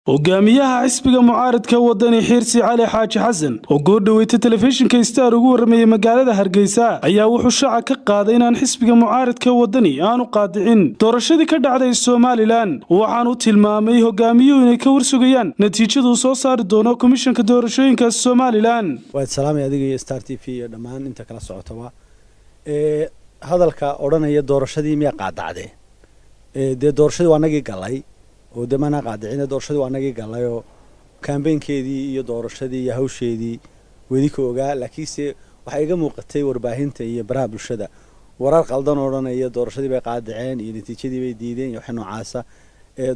hogaamiyaha xisbiga mucaaradka wadani Xirsi Cali Xaaji Xasan oo goordhaweeyay telefishinka Star ugu warramay magaalada Hargeysa ayaa wuxuu shaaca ka qaaday in xisbiga mucaaradka wadani aanu qaadicin doorashadii ka dhacday Soomaaliland waxaan uu tilmaamay hogaamiyuhu inay ka warsugayaan natiijadu soo saari doono komishanka doorashooyinka Soomaaliland. waa salaamay adiga iyo Star TV iyo dhammaan inta kala socotaba hadalka oranaya doorashadii miya qaadacday doorashadii waa nagii galay oo damana qaadicina doorashadii waa nagii galay oo campaign-keedii iyo doorashadii iyo hawsheedii wadi ka ogaa laakiinse waxa iga muuqatay warbaahinta iyo baraha bulshada warar qaldan oranaya doorashadii bay qaadiceen iyo natiijadii bay diideen iyo waxa noocaasa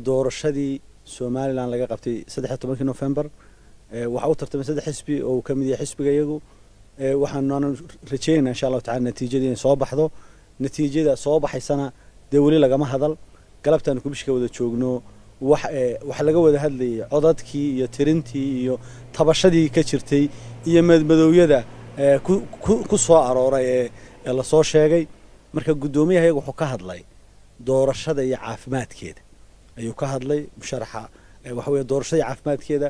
doorashadii Soomaaliland laga qabtay 13 November waxa uu tartamay saddex xisbi oo ka mid yahay xisbiga iyagu waxaan rajaynaynaa insha Allah ta'ala natiijadii soo baxdo natiijada soo baxaysana dawli lagama hadal galabtaan ku bishka wada joogno wax laga wada hadlayay codadkii iyo tirintii iyo tabashadii ka jirtay iyo madmadowiyada ku soo arooray ee la soo sheegay marka gudoomiyaha iyagu wuxuu ka hadlay doorashada iyo caafimaadkeeda ayuu ka hadlay musharaxa waxa weeye doorashada iyo caafimaadkeeda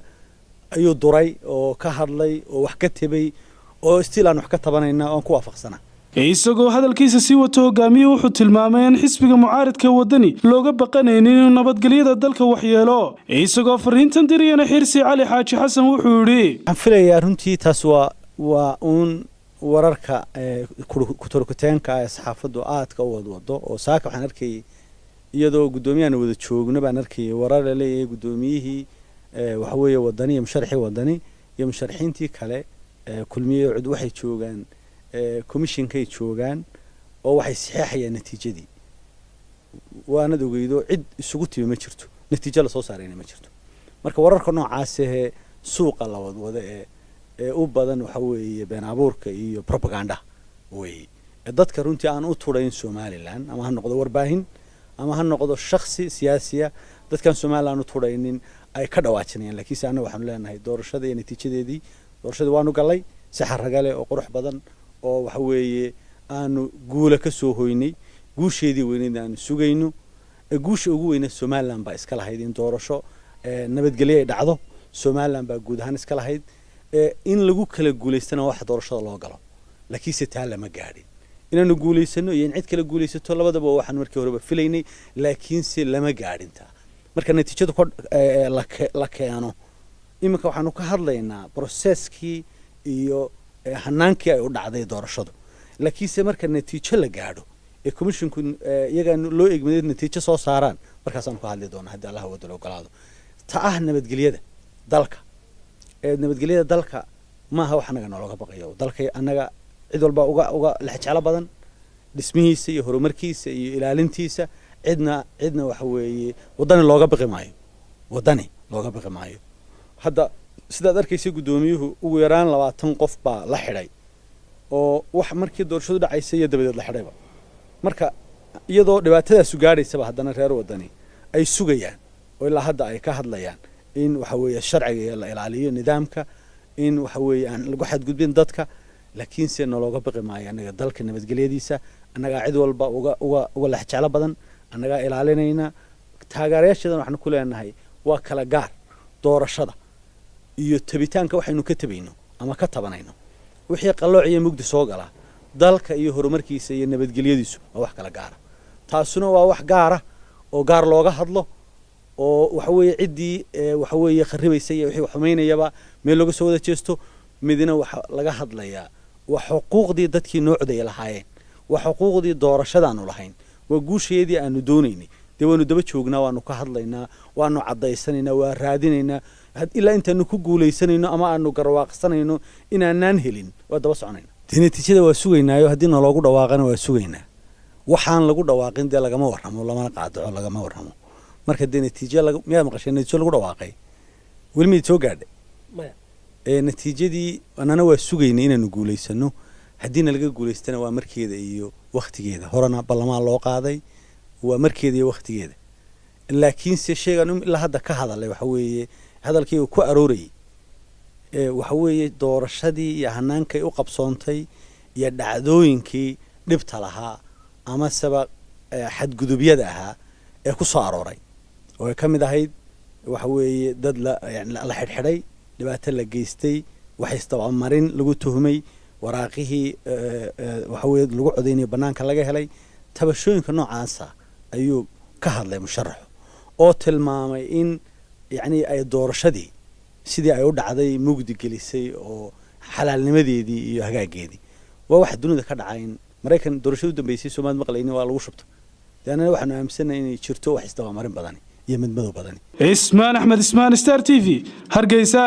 ayuu duray oo ka hadlay oo wax ka tibay oo still aan wax ka tabanayna oo ku waafaqsana isagoo hadalkiisa si wato hogaamiyuhu wuxuu tilmaamay in xisbiga mucaaradka wadani looga baqanaynin inuu nabadgelyada dalka waxyeelo isagoo fariintan diriyana Xirsi Cali Xaaji Xasan wuxuu yiri waxaan filayaa runtii taas waa wararka ku turkuteenka ee saxaafadu aadka u wado oo saaka waxaan arkay iyadoo gudoomiyahana wada joogna baan arkay warar la leeyahay gudoomiyihii waxa weeye wadani iyo musharaxii wadani iyo musharaxiintii kale kulmiye cid waxay joogaan komishinkay joogaan oo waxay saxeexayaan natiijadii waana ogeydo cid isugu timi ma jirto natiijo la soo saarayna ma jirto marka wararka noocaas ah suuqa la wada ee u badan waxa weeye been abuurka iyo propaganda way dadka runtii aan u tuurayn Soomaaliland ama ha noqdo warbaahin ama ha noqdo shakhsi siyaasiya dadkan Soomaaliland u tuuraynin ay ka dhawaajinayaan laakiin saana waxaan leenahay doorashada iyo natiijadeedii doorashada waanu galay si xaragale oo qurux badan oo waxa weeye aanu guula ka soo hoynay guusheedii weynayd aan sugayno guusha ugu weyn Soomaaliland ba iska lahayd in doorasho nabadgelyo ay dhacdo Soomaaliland ba guud ahaan iska lahayd in lagu kala guuleystana wax doorashada loo galo laakiin si taa lama gaadhin inaanu guuleysano iyo in cid kala guuleysato labadaba waxaan markii horeba filaynay laakiin si lama gaadhin taa marka natiijadu la keeno iminka waxaanu ka hadlaynaa processkii iyo hanaankii ay u dhacday doorashadu laakiin se marka natiijo la gaadho ee commissionku iyaga loo eegmaday natiijo soo saaraan markaas aan ka hadli doonaa hadii Allah wada loo galaado taa nabadgelyada dalka nabadgelyada dalka ma aha wax anaga looga baqayo dalka anaga cid walba uga laxjeclo badan dhismihiisa iyo horumarkiisa iyo ilaalintiisa cidna waxa weeye wadani looga baqi maayo hadda sidaad arkaysa gudoomiyuhu ugu yaraan 20 qof baa la xidhay oo wax markii doorashadu dhacaysay iyo dabadeed la xidhayba marka iyadoo dhibaatadaas u gaadhaysaba haddana reer wadani ay sugayaan oo ilaa hadda ay ka hadlayaan in waxa weeye sharciga la ilaaliyo nidaamka in waxa weeye aan lagu xadgudbin dadka laakiin si looga baqi maayo anaga dalka nabadgelyadiisa anaga cid walba uga la jecel badan anaga ilaalinayna taageerayaashadan waxaan ku leenahay waa kala gaar doorashada iyo tabitaanka waxaynu ka tabayno ama ka tabanayno wixii qalooc iyo mugdi soo gala dalka iyo horumarkiisa iyo nabadgelyadiisu waa wax kala gaar taasuna waa wax gaar ah oo gaar looga hadlo oo waxa weeye cidii waxa weeye kharibaysa iyo wixii xumeynayaba meel laga soo wada jeesto midina waxa laga hadlayaa wax xuquuqdii dadkii noocday lahaayeen wax xuquuqdii doorashadaanu lahayn waa guusheedii aanu doonaynay deewanu daba joognaa waanu ka hadlaynaa waanu cadaysanayna waa raadinaynaa ilaa intaanu ku guuleysanayno ama aanu garwaaqsanayno inaanaan helin waa daba soconayna natiijada waa sugaynaayo hadii loogu dhawaaqana waa sugaynaa waxaan lagu dhawaaqin de lagama warramo lama qaadaco lagama warramo marka natiijo miyaa maqashay natiijo lagu dhawaaqay weli mid soo gaadhay maya natiijadii anana waa sugaynay inaanu guuleysano haddiina laga guuleystana waa markeeda iyo waqtigeeda horena ballamaan loo qaaday waa markeeda iyo waqtigeeda laakiin si sheegan ilaa hadda ka hadalay waxa weeye hadalkii uu ku aroorayay waxa weeye doorashadii iyo hanaankay u qabsoontay iyo dhacdooyinkii dhibta lahaa ama sabab xadgudubyada ahaa ee ku soo arooray oo ka mid ahayd waxa weeye dad la xidhxidhay dhibaato la geystay waxay isdabamarin lagu tuhmay waraaqihii waxa weeye lagu codeynay banaanka laga helay tabashooyinka noocaasa ayuu ka hadlay musharaxu oo tilmaamay in yacni ay doorashadii sidii ay u dhacday mugdi gelisay oo xalaalnimadeedii iyo hagaageedii waa wax dunida ka dhacay in maraykan doorashadu u dambeysay Soomaaliya maqlayni waa lagu shubto deena waxaanu aaminsanahay inay jirto wax isdabamarin badan iyo midmadow badan Ismaan Axmed Ismaan Star TV Hargeysa.